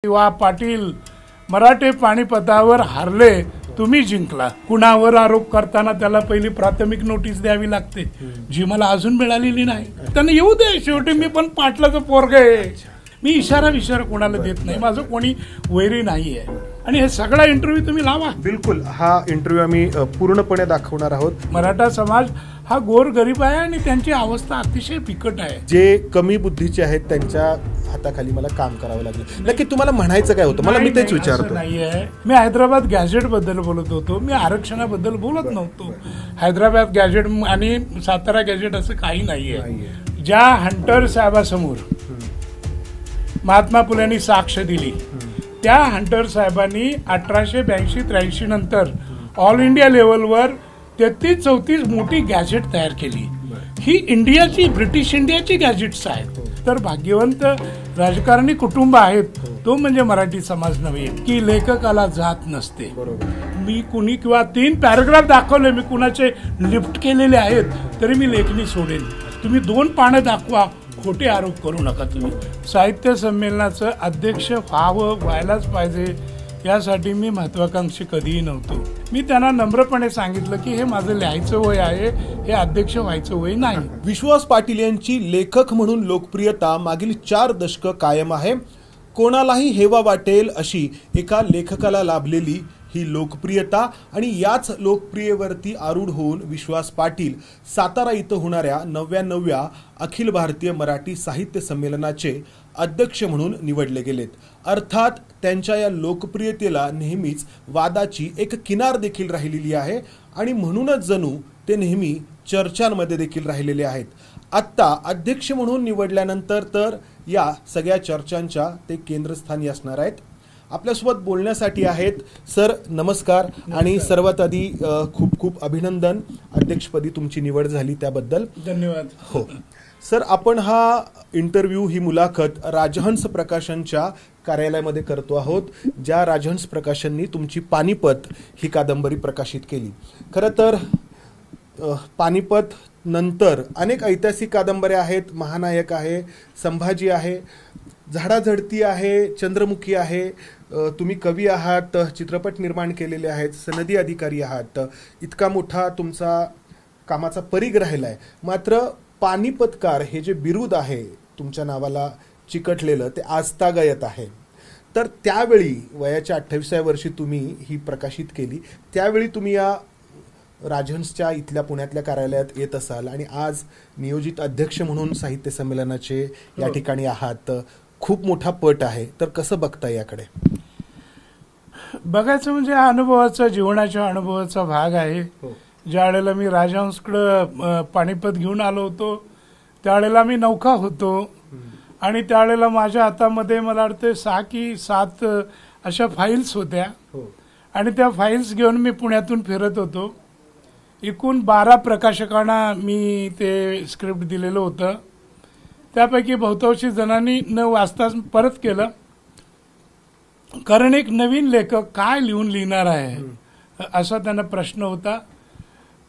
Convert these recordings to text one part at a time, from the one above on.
वा पाटील मराठे पाणीपतावर हारले, तुम्ही जिंकला. कुणावर आरोप करताना त्याला पहिली प्राथमिक नोटीस द्यावी लागते, जी मला अजून मिळालेली नाही. त्यांना येऊ दे, शेवटी मी पण पाटलाचं पोरग आहे. मी इशारा कोणाला देत नाही, माझं कोणी वैरी नाही आहे. आणि हे सगळा इंटरव्ह्यू तुम्ही लावा. बिलकुल, हा इंटरव्ह्यू आम्ही पूर्णपणे दाखवणार आहोत. मराठा समाज हा गोरगरीब आहे आणि त्यांची अवस्था अतिशय बिकट आहे. जे कमी बुद्धीचे आहेत त्यांच्या हाताखाली मला काम करावं लागलं. नक्की तुम्हाला म्हणायचं काय होतं, मला मी तेच विचारतो. नाहीये, मी हैदराबाद गॅझेट बद्दल बोलत होतो, मी आरक्षणाबद्दल बोलत नव्हतो. हैदराबाद गॅझेट आणि सातारा गॅझेट असं काही नाहीये. ज्या हंटर साहेबासमोर महात्मा फुलेंनी साक्ष दिली, त्या हंटर साहेबांनी 1882-83 नंतर ऑल इंडिया लेवलवर 33-34 मोठी गॅझेट तयार केली. ही इंडियाची, ब्रिटिश इंडियाची गॅझेट्स आहेत. तर भाग्यवंत राजकारणी कुटुंब आहेत, तो म्हणजे मराठी समाज नव्हे की लेखकाला जात नसते. मी कुणी किंवा 3 पॅराग्राफ दाखवले, मी कुणाचे लिफ्ट केलेले आहेत, तरी मी लेखणी सोडेन. तुम्ही 2 पानं दाखवा, खोटे आरोप करू नका. तुम्ही साहित्य संमेलनाचं अध्यक्ष व्हायलाच पाहिजे यासाठी मी महत्वाकांक्षी कधीही नव्हतो. मी त्यांना नम्रपणे सांगितलं की हे माझं लिहायचं वय आहे, हे अध्यक्ष व्हायचं वय नाही. विश्वास पाटील यांची लेखक म्हणून लोकप्रियता मागील 4 दशकं कायम आहे. कोणालाही हेवा वाटेल अशी एका लेखकाला लाभलेली ही लोकप्रियता आणि याच लोकप्रियतेवरती आरूढ होऊन विश्वास पाटील सातारा इथं होणाऱ्या 99व्या अखिल भारतीय मराठी साहित्य संमेलनाचे अध्यक्ष म्हणून निवडले गेलेत. अर्थात त्यांच्या या लोकप्रियतेला नेहमीच वादाची एक किनार देखील राहिलेली आहे आणि म्हणूनच जणू ते नेहमी चर्चांमध्ये देखील राहिलेले आहेत. आत्ता अध्यक्ष म्हणून निवडल्यानंतर तर या सगळ्या चर्चांच्या ते केंद्रस्थानी असणार आहेत. आपल्यासोबत बोलण्यासाठी आहेत सर. नमस्कार. आणि सर्वात आधी खूप खूप अभिनंदन, अध्यक्षपदी तुमची निवड झाली त्याबद्दल. धन्यवाद. हो सर, आपण हा इंटरव्ह्यू, ही मुलाखत राजहंस प्रकाशनच्या कार्यालयामध्ये करतो आहोत, ज्या राजहंस प्रकाशननी तुमची पानिपत ही कादंबरी प्रकाशित केली. खरं तर पानिपत नंतर अनेक ऐतिहासिक कादंबऱ्या आहेत. महानायक आहे, संभाजी आहे, झाडाझडती आहे, चंद्रमुखी आहे. तुम्ही कवी आहात, चित्रपट निर्माण केलेले आहेत, सनदी अधिकारी आहात. इतका मोठा तुमचा कामाचा परीघ राहिलाय. मात्र पानिपतकार हे जे बिरुद आहे तुमच्या नावाला चिकटलेलं, ते आजतागायत आहे. तर त्यावेळी वयाच्या 28व्या वर्षी तुम्ही ही प्रकाशित केली. त्यावेळी तुम्ही या राजहंसच्या इथल्या पुण्यातल्या कार्यालयात येत असाल आणि आज नियोजित अध्यक्ष म्हणून साहित्य संमेलनाचे या ठिकाणी आहात. खूप मोठा पट आहे. तर कसं बघताय याकडे? बघायचं म्हणजे हा अनुभवाचा, जीवनाच्या अनुभवाचा भाग आहे. ज्या वेळेला मी राजहंसकडं पानिपत घेऊन आलो होतो, त्यावेळेला मी नौका होतो आणि त्यावेळेला माझ्या हातामध्ये मला वाटतं 6 की 7 अशा फाईल्स होत्या आणि त्या फाईल्स घेऊन मी पुण्यातून फिरत होतो. एकूण 12 प्रकाशकांना मी ते स्क्रिप्ट दिलेलं होतं. त्यापैकी बहुतांशी जणांनी न वाचता परत केलं, कारण एक नवीन लेखक काय लिहिणार आहे असा त्यांना प्रश्न होता.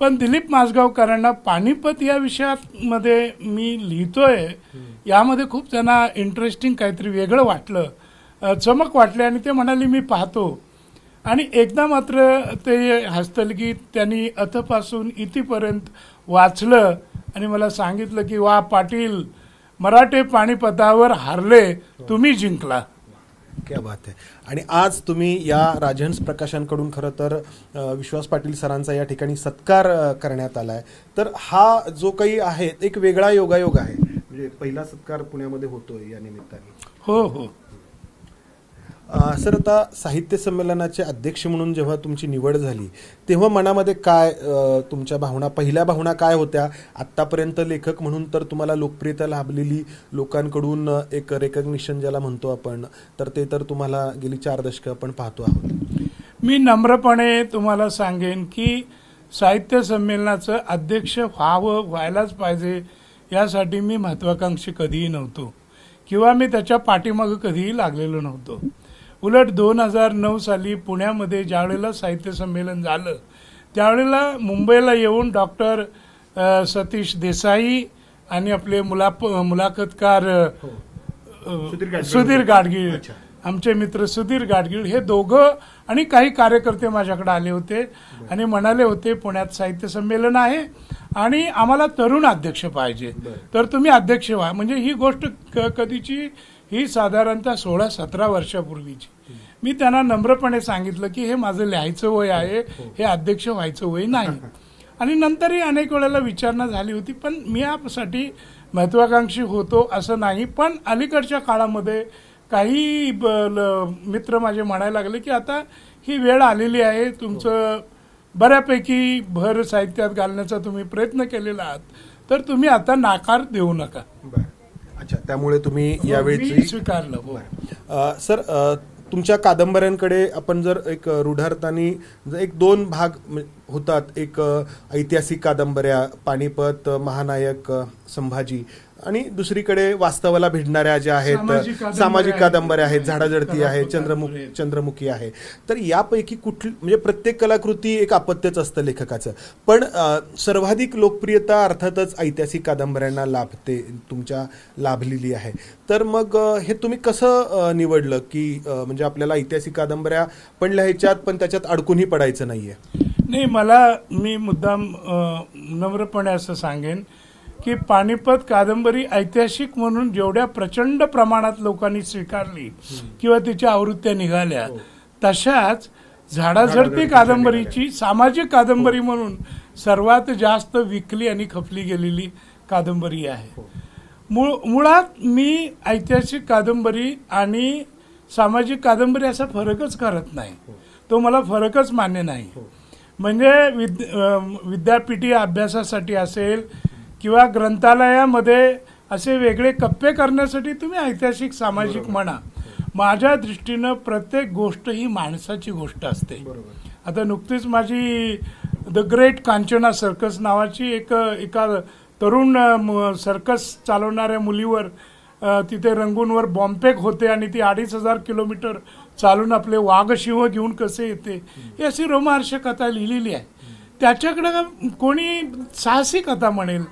पण दिलीप माजगावकरांना पानिपत या विषयामध्ये मी लिहितोय यामध्ये खूप त्यांना इंटरेस्टिंग काहीतरी वेगळं वाटलं, चमक वाटली आणि ते म्हणाले मी पाहतो. आणि एकदा मात्र ते हस्तलिखित त्यांनी अथपासून इथपर्यंत वाचलं आणि मला सांगितलं की वा पाटील, मराठे पाणीपतावर हारले, तुम्ही जिंकला. क्या बात आहे. आणि आज तुम्ही या राजहंस प्रकाशनकडून खरं तर विश्वास पाटील सरांचा या ठिकाणी सत्कार करण्यात आलाय. तर हा जो काही आहे एक वेगळा योगायोग आहे, म्हणजे पहिला सत्कार पुण्यामध्ये होतोय या निमित्ताने. हो हो सर, आता साहित्य संमेलनाचे अध्यक्ष म्हणून जेव्हा तुमची निवड झाली तेव्हा मनामध्ये काय तुमच्या भावना, पहिल्या भावना काय होत्या? आत्तापर्यंत लेखक म्हणून तर तुम्हाला लोकप्रियता लाभलेली, लोकांकडून एक रेकग्निशन ज्याला म्हणतो आपण, तर ते तर तुम्हाला गेली 4 दशकं आपण पाहतो आहोत. मी नम्रपणे तुम्हाला सांगेन की साहित्य संमेलनाचं अध्यक्ष व्हायलाच पाहिजे यासाठी मी महत्वाकांक्षी कधीही नव्हतो किंवा मी त्याच्या पाठीमागं कधीही लागलेलो नव्हतो. उलट 2009 साली पुण्यामध्ये ज्यावेळेला साहित्य संमेलन झालं त्यावेळेला मुंबईला येऊन डॉक्टर सतीश देसाई आणि आपले मुलाखतकार सुधीर गाडगीळ आमचे मित्र सुधीर गाडगीळ हे दोघं आणि काही कार्यकर्ते माझ्याकडे आले होते आणि म्हणाले होते पुण्यात साहित्य संमेलन आहे आणि आम्हाला तरुण अध्यक्ष पाहिजे, तर तुम्ही अध्यक्ष व्हा. म्हणजे ही गोष्ट कधीची, ही साधारणतः 16-17 वर्षापूर्वीची. मी त्यांना नम्रपणे सांगितलं की हे माझं लिहायचं वय आहे, हे अध्यक्ष व्हायचं वय नाही. आणि नंतरही अनेक वेळेला विचारणा झाली होती, पण मी यासाठी महत्वाकांक्षी होतो असं नाही. पण अलीकडच्या काळामध्ये काही मित्र माझे म्हणायला लागले की आता ही वेळ आलेली आहे, तुमचं बऱ्यापैकी भर साहित्यात घालण्याचा तुम्ही प्रयत्न केलेला आहात, तर तुम्ही आता नाकार देऊ नका. अच्छा, त्यामुळे तुम्ही यावेळी स्वीकारलं. सर, तुमच्या कादंबऱ्यांकडे आपण जर एक रूढार्थाने एक 2 भाग होतात, एक ऐतिहासिक कादंबऱ्या पानिपत, महानायक संभाजी, आणि दुसरीकडे वास्तवाला भिडणाऱ्या ज्या आहेत सामाजिक कादंबऱ्या आहेत, झाडाझडती आहे, चंद्रमुखी आहे. तर यापैकी कुठली, म्हणजे प्रत्येक कलाकृती एक अपत्यच असतं लेखकाचं, पण सर्वाधिक लोकप्रियता अर्थातच ऐतिहासिक कादंबऱ्यांना लाभते, तुमच्या लाभलेली आहे. तर मग हे तुम्ही कसं निवडलं की म्हणजे आपल्याला ऐतिहासिक कादंबऱ्या पण लिहायच्यात पण त्याच्यात अडकूनही पडायचं नाहीये? नाही, मी मुद्दाम नम्रपणे असं सांगेन की पानिपत कादंबरी ऐतिहासिक म्हणून जेवढ्या प्रचंड प्रमाणात लोकांनी स्वीकारली किंवा तिच्या आवृत्त्या निघाल्या, तशाच झाडाझडती कादंबरीची सामाजिक कादंबरी म्हणून सर्वात जास्त विकली आणि खपली गेलेली कादंबरी आहे. मुळात मी ऐतिहासिक कादंबरी आणि सामाजिक कादंबरी असा फरकच करत नाही, तो मला फरकच मान्य नाही. म्हणजे विद्यापीठी अभ्यासासाठी असेल किंवा ग्रंथालयामध्ये असे वेगळे कप्पे करण्यासाठी तुम्ही ऐतिहासिक सामाजिक म्हणा, माझ्या दृष्टीनं प्रत्येक गोष्ट ही माणसाची गोष्ट असते. आता नुकतीच माझी द ग्रेट कांचना सर्कस नावाची एका तरुण सर्कस चालवणाऱ्या मुलीवर तिथे रंगूनवर बॉम्बफेक होते आणि ती 2,500 किलोमीटर चालून आपले वाघशिंह घेऊन कसे येते, ही अशी रोमहर्षक कथा लिहिलेली आहे. त्याच्याकडे कोणी साहसी कथा म्हणेल,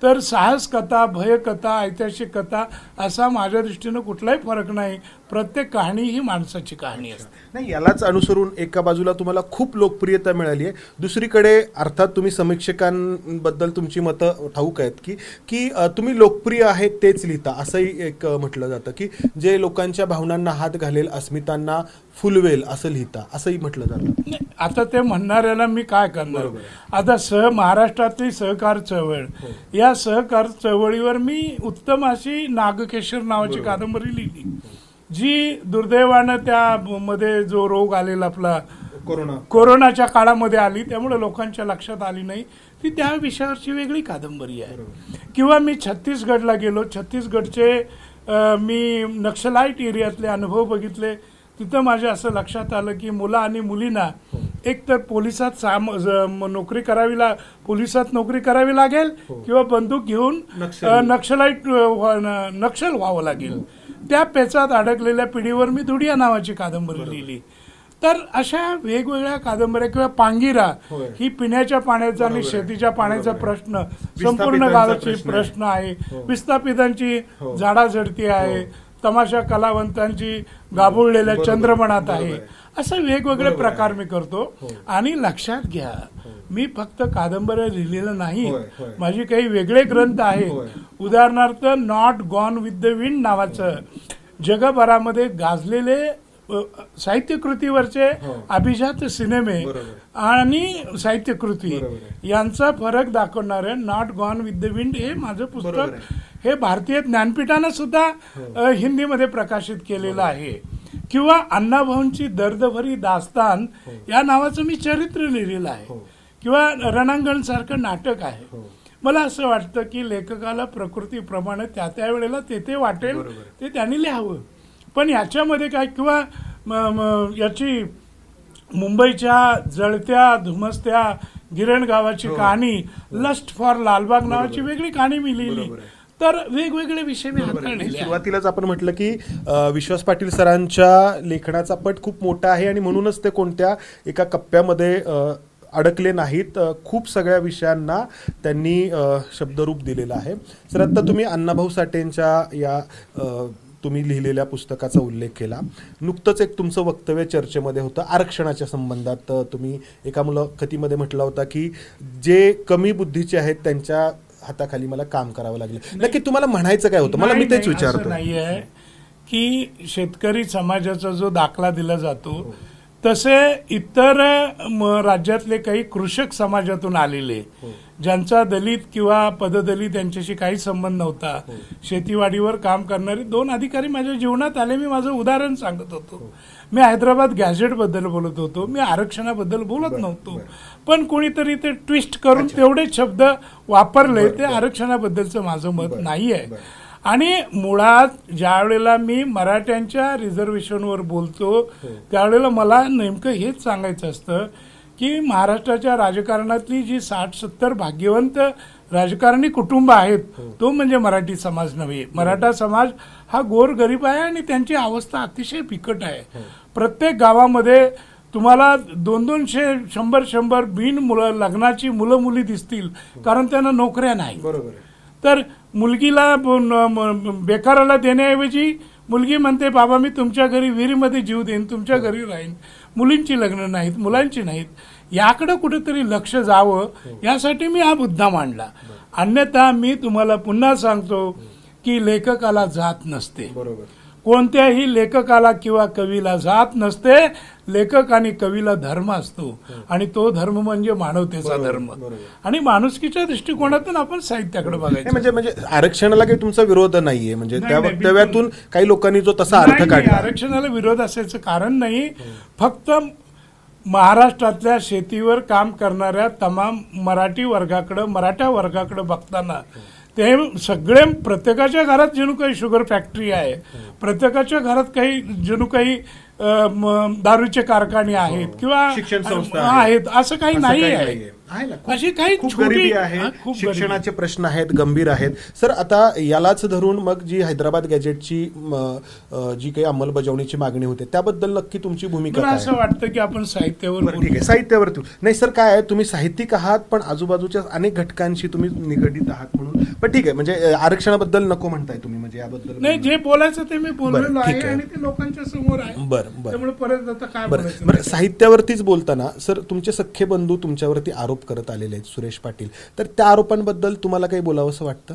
तर साहस कथा, भयकथा, ऐतिहासिक कथा असा माझ्या दृष्टीनं कुठलाही फरक नाही. प्रत्येक कहाणी ही माणसाची कहाणी असते. नाही, यालाच अनुसरून एका बाजूला तुम्हाला खूप लोकप्रियता मिळाली आहे, दुसरीकडे अर्थात तुम्ही समीक्षकांबद्दल तुमची मतं ठाऊक आहेत की तुम्ही लोकप्रिय आहेत तेच लिहिता, असंही एक म्हटलं जातं की जे लोकांच्या भावनांना हात घालेल, अस्मितांना फुलवेल असं लिहिता, असंही म्हटलं जातं. आता ते म्हणणाऱ्याला मी काय करणार. आता महाराष्ट्रातली सहकार चळवळ, या सहकार चळवळीवर मी उत्तम अशी नागकेशर नावाची कादंबरी लिहिली, जी दुर्दैवानं त्यामध्ये जो रोग आलेला आपला कोरोनाच्या काळामध्ये आली, त्यामुळे लोकांच्या लक्षात आली नाही. ती त्या विषयावरची वेगळी कादंबरी आहे. किंवा मी छत्तीसगडला गेलो, छत्तीसगडचे मी नक्षलाईट एरियातले अनुभव बघितले. तिथं माझ्या असं लक्षात आलं की मुलं आणि मुलींना एक तर पोलिसात पोलिसात नोकरी करावी लागेल किंवा बंदूक घेऊन नक्षल व्हावं लागेल. त्या पेचात अडकलेल्या पिढीवर मी धुडिया नावाची कादंबरी लिहिली. तर अशा वेगवेगळ्या कादंबऱ्या, किंवा पांगिरा ही पिण्याच्या पाण्याचा आणि शेतीच्या पाण्याचा प्रश्न, संपूर्ण गावाची प्रश्न आहे. विस्थापितांची झाडाझडती आहे, तमाशा कलावंतांची गाभुळलेल्या चंद्रमणात आहे. असे वेगवेगळे प्रकार मी करतो. आणि लक्षात घ्या, मी फक्त कादंबऱ्या लिहिलेलं नाही, माझी काही वेगळे ग्रंथ आहेत. उदाहरणार्थ not gone with the wind नावाचं जगभरामध्ये गाजलेले साहित्यकृतीवरचे अभिजात सिनेमे आणि साहित्यकृती यांचा फरक दाखवणारे not gone with the wind हे माझं पुस्तक, हे भारतीय ज्ञानपीठानं सुद्धा हिंदीमध्ये प्रकाशित केलेलं आहे. किंवा अण्णाभाऊंची दर्दभरी दास्तान या नावाचं मी चरित्र लिहिलेलं आहे. किंवा रणांगण सारखं नाटक आहे. मला असं वाटतं की लेखकाला प्रकृतीप्रमाणे त्या त्या वेळेला ते वाटेल ते त्यांनी लिहावं. पण याच्यामध्ये काय, किंवा याची मुंबईच्या जळत्या धुमसत्या गिरण गावाची कहाणी, लस्ट फॉर लालबाग नावाची वेगळी कहाणी मी लिहिली. तर वेगवेगळे विषय मी हाताळले. सुरुवातीलाच आपण म्हटलं की विश्वास पाटील सरांच्या लेखनाचा पट खूप मोठा आहे आणि म्हणूनच ते कोणत्या एका कप्प्यामध्ये अडकले नाहीत. खूप सगळ्या विषयांना त्यांनी शब्दरूप दिलेलं आहे. सर, आता तुम्ही अण्णाभाऊ साठेंच्या या तुम्ही लिहिलेल्या पुस्तकाचा उल्लेख केला. नुकतंच एक तुमचं वक्तव्य चर्चेमध्ये होतं आरक्षणाच्या संबंधात. तुम्ही एका मुलाखतीमध्ये म्हटलं होता की जे कमी बुद्धीचे आहेत त्यांच्या हाताखाली मला काम करावं लागलं. नक्की तुम्हाला म्हणायचं काय होतं? मला मी तेच विचारतो. नाही आहे की शेतकरी समाजाचा जो दाखला दिला जातो तसे इतर राज्यातले काही कृषक समाजातून आलेले ज्यांचा दलित किंवा पददलित यांच्याशी काही संबंध नव्हता, शेतीवाडीवर काम करणारे 2 अधिकारी माझ्या जीवनात आले. मी माझं उदाहरण सांगत होतो. मी हैदराबाद गॅझेट बद्दल बोलत होतो, मी आरक्षणाबद्दल बोलत नव्हतो, पण कोणीतरी ते ट्विस्ट करून तेवढे शब्द वापरले. ते आरक्षणाबद्दलचं माझं मत नाही आहे. आणि मुळात ज्या वेळेला मी मराठ्यांच्या रिझर्वेशनवर बोलतो त्यावेळेला मला नेमकं हेच सांगायचं असतं की महाराष्ट्राच्या राजकारणातली जी 60-70 भाग्यवंत राजकारणी कुटुंब आहेत तो म्हणजे मराठी समाज नव्हे. मराठा समाज हा गोरगरीब आहे आणि त्यांची अवस्था अतिशय बिकट आहे. प्रत्येक गावामध्ये तुम्हाला 200, 100 बिन लग्नाची मुलं मुली दिसतील, कारण त्यांना नोकऱ्या नाही. तर मुलगीला बेकाराला देण्याऐवजी मुलगी म्हणते बाबा मी तुमच्या घरी विहिरीमध्ये जीव देईन, तुमच्या घरी राहीन. मुलींची लग्न नाहीत, मुलांची नाहीत. याकडे कुठेतरी लक्ष जावं यासाठी मी हा मुद्दा मांडला. अन्यथा मी तुम्हाला पुन्हा सांगतो की लेखकाला जात नसते. कोणत्याही लेखकाला किंवा कवीला जात नसते. लेखक आणि कवीला धर्म असतो आणि तो धर्म म्हणजे मानवतेचा धर्म. आणि माणुसकीच्या दृष्टिकोनातून आपण साहित्याकडे बघायचं. म्हणजे आरक्षणाला काही तुमचा विरोध नाहीये, म्हणजे त्या वक्तव्यातून काही लोकांना जो तसा अर्थ काढला. आरक्षणाला विरोध असायचं कारण नाही. फक्त महाराष्ट्रातल्या शेतीवर काम करणाऱ्या तमाम मराठा वर्गाकडे बघताना ते सगळे प्रत्येकाच्या घरात जणू काही शुगर फॅक्टरी आहे, प्रत्येकाच्या घरात काही जणू काही दारूचे कारखाने आहेत किंवा शिक्षण संस्था आहेत, असं काही नाही आहे. अशी काही गरिबी आहे, शिक्षणाचे प्रश्न आहेत, गंभीर आहेत. सर आता यालाच धरून मग जी हैदराबाद गॅजेटची जी काही अंमलबजावणीची मागणी होते त्याबद्दल नक्की तुमची भूमिका काय? असं वाटतं की आपण साहित्यावर. ठीक आहे, साहित्यावरती नाही सर. काय आहे, तुम्ही साहित्यिक आहात पण आजूबाजूच्या अनेक घटकांशी तुम्ही निगडीत आहात म्हणून. पण ठीक आहे, म्हणजे आरक्षणाबद्दल नको म्हणताय तुम्ही, म्हणजे याबद्दल नाही. जे बोलायचं ते मी बोललेलो आहे आणि ते लोकांच्या समोर आहे. त्यामुळे परत आता काय बरं. साहित्यावरतीच बोलताना सर तुमचे सख्खे बंधू तुमच्यावरती आरोप करत आलेले आहेत, सुरेश पाटील. तर त्या आरोपांबद्दल तुम्हाला काही बोलावंसं वाटतं?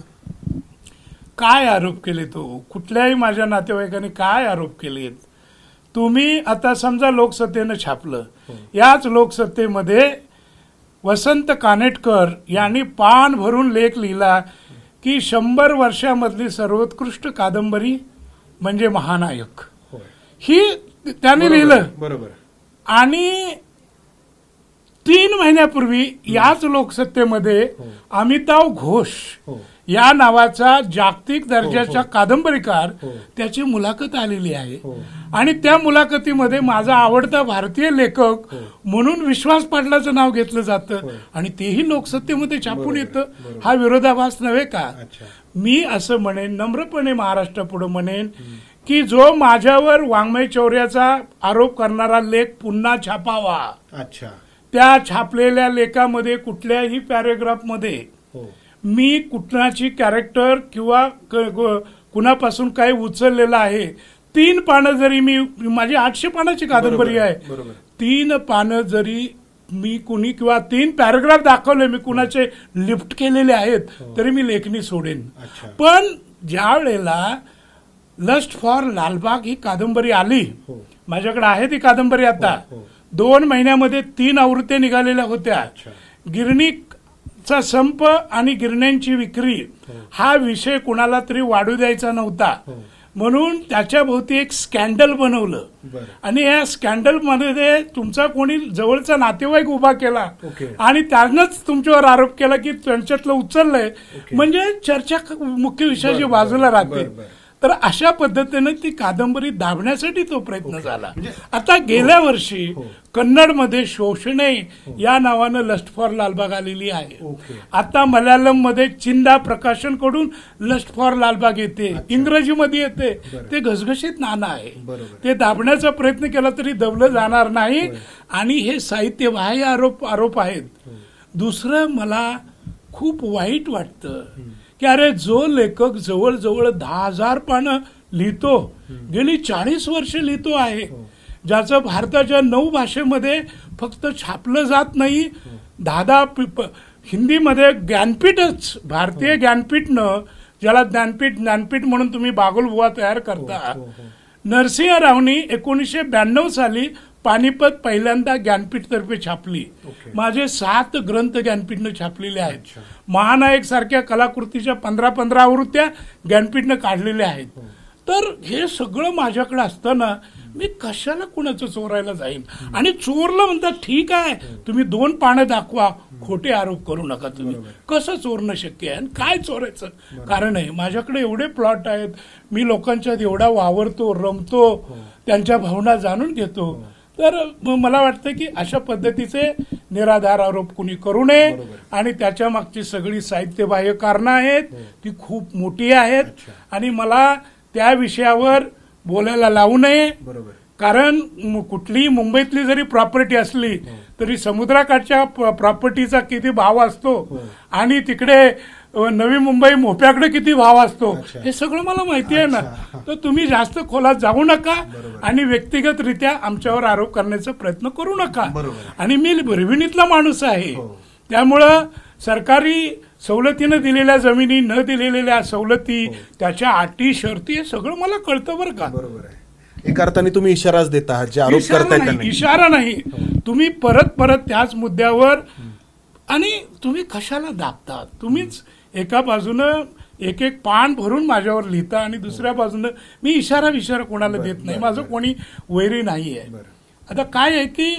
काय आरोप केले? तो कुठल्याही माझ्या नातेवाईकांनी काय आरोप केलेत? तुम्ही आता समजा लोकसत्तेनं छापलं, याच लोकसत्तेमध्ये वसंत कानेटकर यांनी पान भरून लेख लिहिला की 100 वर्षामधली सर्वोत्कृष्ट कादंबरी म्हणजे महानायक. ही त्याने लिहिलं. बरोबर. आणि 3 महिन्यापूर्वी याच लोकसत्तेमध्ये अमिताभ घोष या नावाचा जागतिक दर्जाचा कादंबरीकार त्याची मुलाखत आलेली आहे. आणि त्या मुलाखतीमध्ये माझा आवडता भारतीय लेखक म्हणून विश्वास पाटलाचं नाव घेतलं जातं आणि तेही लोकसत्तेमध्ये छापून येतं. हा विरोधाभास नव्हे का? मी असं म्हणेन, नम्रपणे महाराष्ट्रापुढे म्हणेन की जो माझ्यावर वाङ्मय चौर्याचा आरोप करणारा लेख पुन्हा छापावा. अच्छा. त्या छापलेल्या लेखामध्ये कुठल्याही पॅरेग्राफमध्ये मी कुणाची कॅरेक्टर किंवा कुणापासून काही उचललेलं आहे. 3 पानं जरी माझी 800 पानाची कादंबरी आहे, 3 पानं जरी मी कुणी किंवा 3 पॅरेग्राफ दाखवले मी कुणाचे लिफ्ट केलेले आहेत तरी मी लेखणी सोडेन. पण ज्या वेळेला लस्ट फॉर लालबाग ही कादंबरी आली, माझ्याकडे आहे ती कादंबरी आता, 2 महिन्यामध्ये 3 आवृत्त्या निघालेल्या होत्या. गिरणीचा संप आणि गिरण्यांची विक्री हा विषय कुणाला तरी वाढू द्यायचा नव्हता म्हणून त्याच्या भोवती एक स्कॅन्डल बनवलं आणि या स्कॅन्डल मध्ये तुमचा कोणी जवळचा नातेवाईक उभा केला आणि त्यानंच तुमच्यावर आरोप केला की त्यांच्यातलं उचललंय, म्हणजे चर्चा मुख्य विषयाची बाजूला राहते. तर अशा पद्धतीने ती कादंबरी दाबण्यासाठी तो प्रयत्न झाला. आता गेल्या वर्षी कन्नडमध्ये शोषणे या नावानं लस्ट फॉर लालबाग आलेली आहे. आता मल्याळम मध्ये चिंदा प्रकाशन कडून लस्ट फॉर लालबाग येते, इंग्रजीमध्ये येते. ते घसघशीत नाणं आहे. ते दाबण्याचा प्रयत्न केला तरी दबलं जाणार नाही आणि हे साहित्यबाह्य आरोप आहेत. दुसरं मला खूप वाईट वाटतं की अरे जो लेखक जवळजवळ 10,000 पानं लिहितो, गेली 40 वर्ष लिहितो आहे, ज्याचं भारताच्या 9 भाषेमध्ये फक्त छापलं जात नाही, 10 हिंदीमध्ये ज्ञानपीठच, भारतीय ज्ञानपीठनं, ज्याला ज्ञानपीठ म्हणून तुम्ही बागुलबुवा तयार करता, नरसिंह रावनी 1992 साली पानिपत पहिल्यांदा ज्ञानपीठतर्फे छापली. माझे 7 ग्रंथ ज्ञानपीठनं छापलेले आहेत. महानायक सारख्या कलाकृतीच्या 15 आवृत्त्या ज्ञानपीठनं काढलेल्या आहेत. तर हे सगळं माझ्याकडे असताना मी कशाला कुणाचं चोरायला जाईन? आणि चोरलं म्हणतात, ठीक आहे, तुम्ही 2 पानं दाखवा, खोटे आरोप करू नका. तुम्ही कसं चोरणं शक्य आहे आणि काय चोरायचं कारण आहे? माझ्याकडे एवढे प्लॉट आहेत, मी लोकांच्यात एवढा वावरतो, रमतो, त्यांच्या भावना जाणून घेतो. तर मला वाटतं की अशा पद्धतीचे निराधार आरोप कुणी करू नये. आणि त्याच्या मागची सगळी साहित्यबाह्य कारणं आहेत, ती खूप मोठी आहेत आणि मला त्या विषयावर बोलायला लावू नये. कारण कुठलीही मुंबईतली जरी प्रॉपर्टी असली तरी समुद्राकाठच्या प्रॉपर्टीचा किती भाव असतो आणि तिकडे नवी मुंबई मोप्याकडे किती भाव असतो हे सगळं मला माहिती आहे ना. तर तुम्ही जास्त खोलात जाऊ नका आणि व्यक्तिगतरित्या आमच्यावर आरोप करण्याचा प्रयत्न करू नका. आणि मी भरविणीतला माणूस आहे, त्यामुळं सरकारी सवलतीनं दिलेल्या जमिनी, न दिलेल्या सवलती, त्याच्या अटी शर्ती, हे सगळं मला कळतं बरं का. बरोबर आहे. एका अर्थाने तुम्ही इशाराच देता, जे आरोप करताय इशारा नाही, तुम्ही परत त्याच मुद्द्यावर. आणि तुम्ही कशाला दाबता? तुम्हीच एका बाजूनं एक पान भरून माझ्यावर लिहिता आणि दुसऱ्या बाजूनं मी इशारा कोणाला देत नाही. माझं कोणी वैरी नाही आहे. आता काय आहे की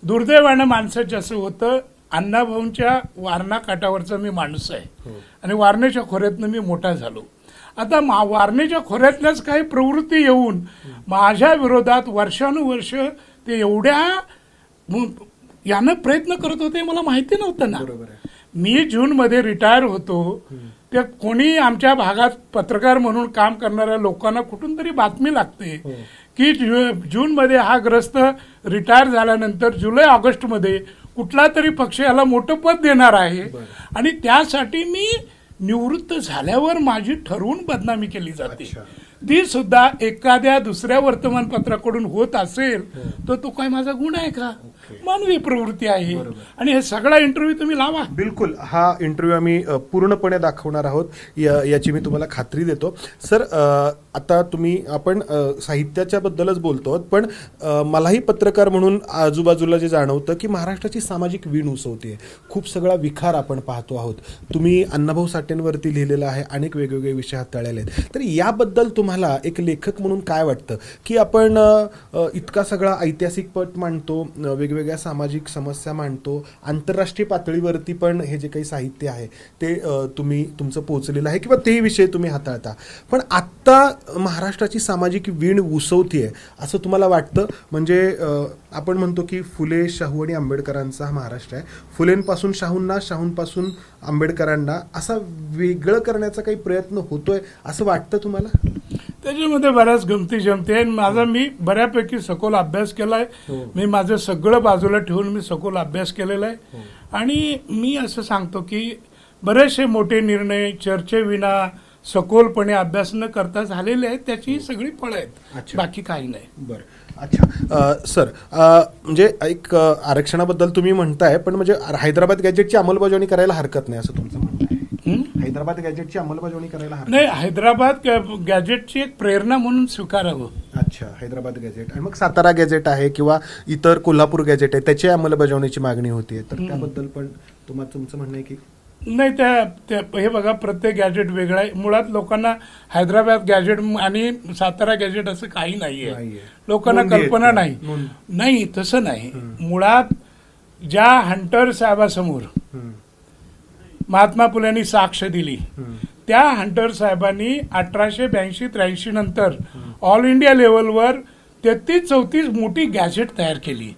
दुर्दैवानं माणसाचं असं होतं, अण्णाभाऊंच्या वारणा काठावरचा मी माणूस आहे आणि वारणेच्या खोऱ्यातनं मी मोठा झालो. आता वारणेच्या खोऱ्यातल्याच काही प्रवृत्ती येऊन माझ्या विरोधात वर्षानुवर्ष ते एवढ्या यानं प्रयत्न करत होते, मला माहिती नव्हतं ना. मी जूनमध्ये रिटायर होतो, त्या कोणी आमच्या भागात पत्रकार म्हणून काम करणाऱ्या लोकांना कुठून तरी बातमी लागते की जूनमध्ये हा ग्रस्त रिटायर झाल्यानंतर जुलै ऑगस्टमध्ये कुठला तरी पक्ष याला मोठं पद देणार आहे आणि त्यासाठी मी निवृत्त झाल्यावर माझी ठरवून बदनामी केली जाते. ती सुद्धा एखाद्या दुसऱ्या वर्तमानपत्राकडून होत असेल तर तो काय माझा गुण आहे का? मानवी प्रवृत्ती आहे. आणि हे सगळा इंटरव्ह्यू तुम्ही लावा. बिलकुल, हा इंटरव्ह्यू आम्ही पूर्णपणे दाखवणार आहोत, याची मी तुम्हाला खात्री देतो. सर, आता आपण साहित्याच्या बद्दलच बोलतो, पण मलाही पत्रकार म्हणून आजूबाजूला जे जाणवतं की महाराष्ट्राची सामाजिक वीण उसवते, खूप सगळा विखार आपण पाहतो आहोत. तुम्ही अण्णाभाऊ साठेंवरती लिहिलेलं आहे, अनेक वेगवेगळे विषय हाताळलेले आहेत. तर याबद्दल तुम्हाला एक लेखक म्हणून काय वाटतं की आपण इतका सगळा ऐतिहासिक पट मांडतो, वेगवेगळ्या सामाजिक समस्या मांडतो, आंतरराष्ट्रीय पातळीवरती पण हे जे काही साहित्य आहे ते तुमचं पोहोचलेलं आहे किंवा ते विषय तुम्ही हाताळता, पण आत्ता महाराष्ट्राची सामाजिक वीण उसवतीये असं तुम्हाला वाटतं? म्हणजे आपण म्हणतो की फुले, शाहू आणि आंबेडकरांचा हा महाराष्ट्र आहे. फुलेंपासून शाहूंना, शाहूंपासून आंबेडकरांना असा वेगळं करण्याचा काही प्रयत्न होतोय असं वाटतं तुम्हाला? त्याच्यामध्ये बऱ्याच गमती जमती आहे. मी बऱ्यापैकी सखोल अभ्यास केलाय. मी माझं सगळं बाजूला ठेवून मी सखोल अभ्यास केलेला आहे. आणि मी असं सांगतो की बरेचसे मोठे निर्णय चर्चेविना सखोलपणे अभ्यास न करता झालेले आहेत, त्याची सगळी फळं आहेत, बाकी काही नाही. बरं, अच्छा. सर, म्हणजे एक आरक्षणाबद्दल तुम्ही म्हणताय, पण म्हणजे हैदराबाद गॅजेटची अंमलबजावणी करायला हरकत नाही असं तुमचं म्हणणं आहे? हैदराबाद गॅजेटची अंमलबजावणी करायला हरकत नाही, हैदराबाद गॅजेटची एक प्रेरणा म्हणून स्वीकारावं. अच्छा, हैदराबाद गॅजेट. आणि मग सातारा गॅजेट आहे किंवा इतर कोल्हापूर गॅजेट आहे, त्याची अंमलबजावणीची मागणी होतीये, तर त्याबद्दल पण तुमचं म्हणणं आहे की नाही? हे बघा, प्रत्येक गॅजेट वेगळं आहे. मुळात लोकांना हैदराबाद गॅजेट आणि सातारा गॅजेट असं काही नाहीये. लोकांना कल्पना नाही, तसं नाही. मुळात ज्या हंटर साहेबासमोर महात्मा फुलेंनी साक्ष दिली, त्या हंटर साहेबांनी 1882-83 नंतर ऑल इंडिया लेवलवर 33-34 मोठी गॅजेट तयार केली.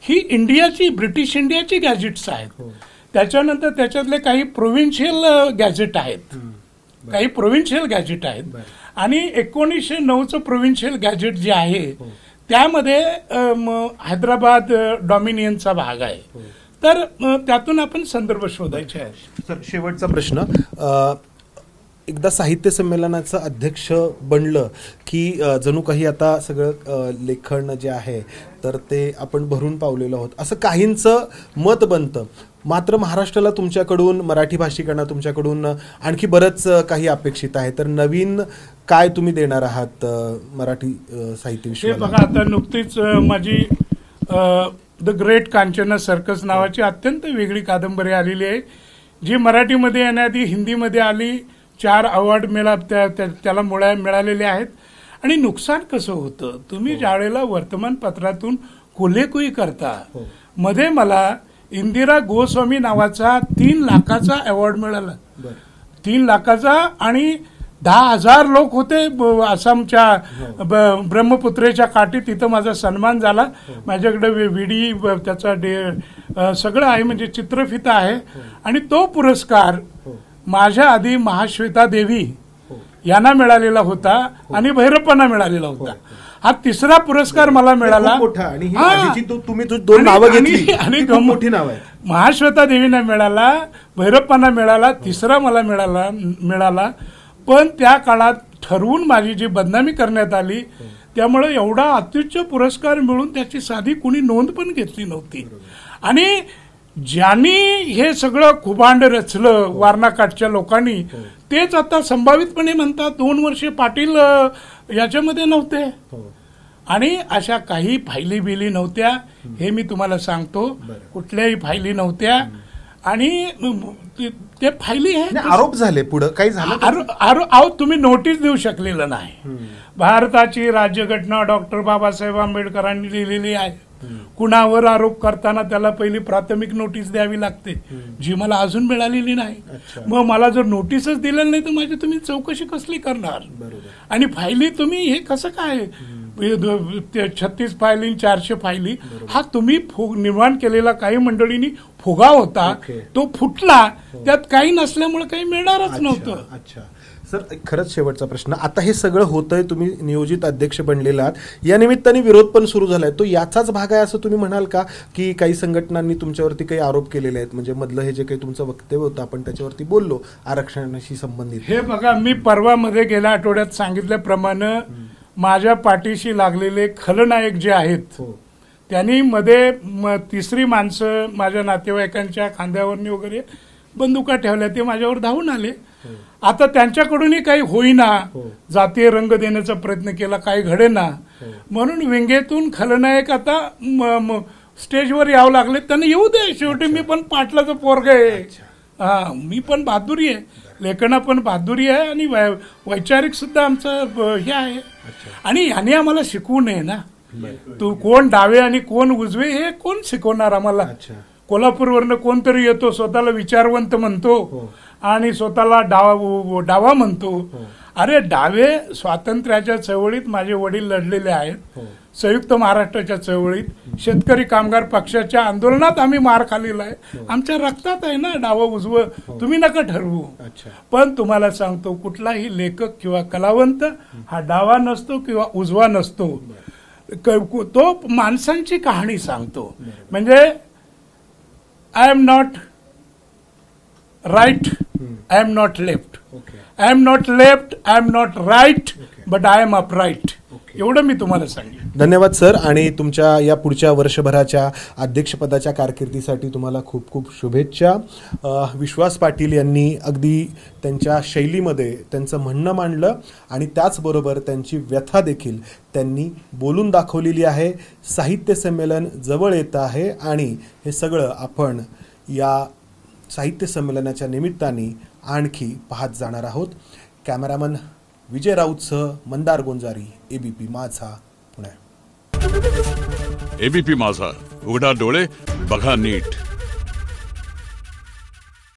ही ब्रिटिश इंडियाची गॅजेट्स आहेत. त्याच्यानंतर त्याच्यातले काही प्रोव्हिन्शियल गॅजेट आहेत, आणि 1909चं प्रोव्हिन्शियल गॅजेट जे आहे त्यामध्ये हैदराबाद डॉमिनियनचा भाग आहे. तर त्यातून आपण संदर्भ शोधायचे आहेत. सर, शेवटचा प्रश्न, एकदा साहित्य संमेलनाचं अध्यक्ष बनलं की जणू काही आता सगळं लेखन जे आहे तर ते आपण भरून पावलेलो आहोत असं काहींचं मत बनतं. मात्र महाराष्ट्राला तुमच्याकडून, मराठी भाषिकांना तुमच्याकडून आणखी बरंच काही अपेक्षित आहे. तर नवीन काय तुम्ही देणार आहात मराठी साहित्य विश्वाला? बघा, आता नुकतीच माझी द ग्रेट कांचना सर्कस नावाची अत्यंत वेगळी कादंबरी आलेली आहे, जी मराठीमध्ये येण्याआधी हिंदीमध्ये आली. 4 अवॉर्ड त्याला मिळालेले आहेत. आणि नुकसान कसं होतं, तुम्ही ज्यावेळेला वर्तमानपत्रातून कोल्हेकुई करता, मध्ये मला इंदिरा गोस्वामी नावाचा 3 लाखाचा अवॉर्ड मिळाला. 3 लाखाचा, आणि 10,000 लोक होते आसामच्या ब्रह्मपुत्रेच्या काठी. तिथं माझा सन्मान झाला. माझ्याकडे विडी त्याचा सगळं आहे, म्हणजे चित्रफिता आहे. आणि तो पुरस्कार माझ्या आधी महाश्वेता देवी यांना मिळालेला होता आणि भैरप्पांना मिळालेला होता. हा 3रा पुरस्कार मला मिळाला. तुम्ही 2 नावं घेतली आणि मोठी नाव आहे. महाश्वेता देवींना मिळाला, भैरप्पांना मिळाला, 3रा मला मिळाला. पण त्या काळात ठरवून माझी जी बदनामी करण्यात आली, त्यामुळे एवढा अत्युच्च पुरस्कार मिळून त्याची साधी कुणी नोंद पण घेतली नव्हती. आणि ज्यांनी हे सगळं कुभांड रचलं वारणाकाठच्या लोकांनी, तेच आता संभावितपणे म्हणतात 2 वर्षे पाटील याच्यामध्ये नव्हते. आणि अशा काही फायली बिली नव्हत्या, हे मी तुम्हाला सांगतो. कुठल्याही फायली नव्हत्या. आणि ते फायली आहे, आरोप झाले, पुढे काही झालं. तुम्ही नोटीस देऊ शकलेलं नाही. भारताची राज्यघटना डॉक्टर बाबासाहेब आंबेडकरांनी लिहिलेली आहे. कुणावर आरोप करताना त्याला पहिली प्राथमिक नोटीस द्यावी लागते, जी मला अजून मिळालेली नाही. मग मला जर नोटीसच दिलेलं नाही तर माझी तुम्ही चौकशी कसली करणार? आणि फायली तुम्ही हे कसं काय 36 फायली 400 फायली, हा तुम्ही निर्माण केलेला काही मंडळींनी फुगा होता, तो फुटला. त्यात काही नसल्यामुळे काही मिळणारच नव्हतं. अच्छा सर, खरंच शेवटचा प्रश्न. आता हे सगळं होतंय, तुम्ही नियोजित अध्यक्ष बनलेला आहात, या निमित्ताने विरोध पण सुरू झालाय. तो याचाच भाग आहे असं तुम्ही म्हणाल का, की काही संघटनांनी तुमच्यावरती काही आरोप केलेले आहेत? म्हणजे मधलं हे जे काही तुमचं वक्तव्य होतं, आपण त्याच्यावरती बोललो आरक्षणाशी संबंधित. हे बघा, मी परवामध्ये गेल्या आठवड्यात सांगितल्याप्रमाणे माझ्या पाठीशी लागलेले खलनायक जे आहेत, त्यांनी मध्ये 3री माणसं माझ्या नातेवाईकांच्या खांद्यावरनी वगैरे बंदुका ठेवल्या, ते माझ्यावर धावून आले. आता त्यांच्याकडूनही काही होईना, जातीय रंग देण्याचा प्रयत्न केला, काही घडेना. म्हणून विंगेतून खलनायक आता स्टेजवर यावं लागले. त्यांना येऊ दे, शेवटी मी पण पाटलाचं पोरग आहे. मी पण बहादुरी आहे, लेखना पण बहादुरी आहे, आणि वैचारिक सुद्धा आमचं हे आहे. आणि याने आम्हाला शिकवू नये ना, तू कोण डावे आणि कोण उजवे हे कोण शिकवणार आम्हाला? कोल्हापूरवरनं कोणतरी येतो, स्वतःला विचारवंत म्हणतो आणि स्वतःला डावा म्हणतो. अरे, डावे स्वातंत्र्याच्या चळवळीत माझे वडील लढलेले आहेत, संयुक्त महाराष्ट्राच्या चळवळीत, शेतकरी कामगार पक्षाच्या आंदोलनात आम्ही मार खाल्लेला आहे. आमच्या रक्तात आहे ना डावं उजवं, तुम्ही नका ठरवू. पण तुम्हाला सांगतो, कुठलाही लेखक किंवा कलावंत हा डावा नसतो किंवा उजवा नसतो, तो माणसांची कहाणी सांगतो. म्हणजे I am not right, I am not left, I am not left, I am not right, but I am upright. एवढं मी तुम्हाला सांगेन. धन्यवाद सर, आणि तुमच्या या पुढच्या वर्षभराच्या अध्यक्षपदाच्या कारकिर्दीसाठी तुम्हाला खूप खूप शुभेच्छा. विश्वास पाटील यांनी अगदी त्यांच्या शैलीमध्ये त्यांचं म्हणणं मांडलं, आणि त्याचबरोबर त्यांची व्यथा देखील त्यांनी बोलून दाखवलेली आहे. साहित्य संमेलन जवळ येत आहे, आणि हे सगळं आपण या साहित्य संमेलनाच्या निमित्ताने आणखी पाहत जाणार आहोत. कॅमेरामन विजय राऊतसह मंदार गोंजारी, एबीपी माझा, पुणे. एबीपी माझा, उघडा डोळे बघा नीट.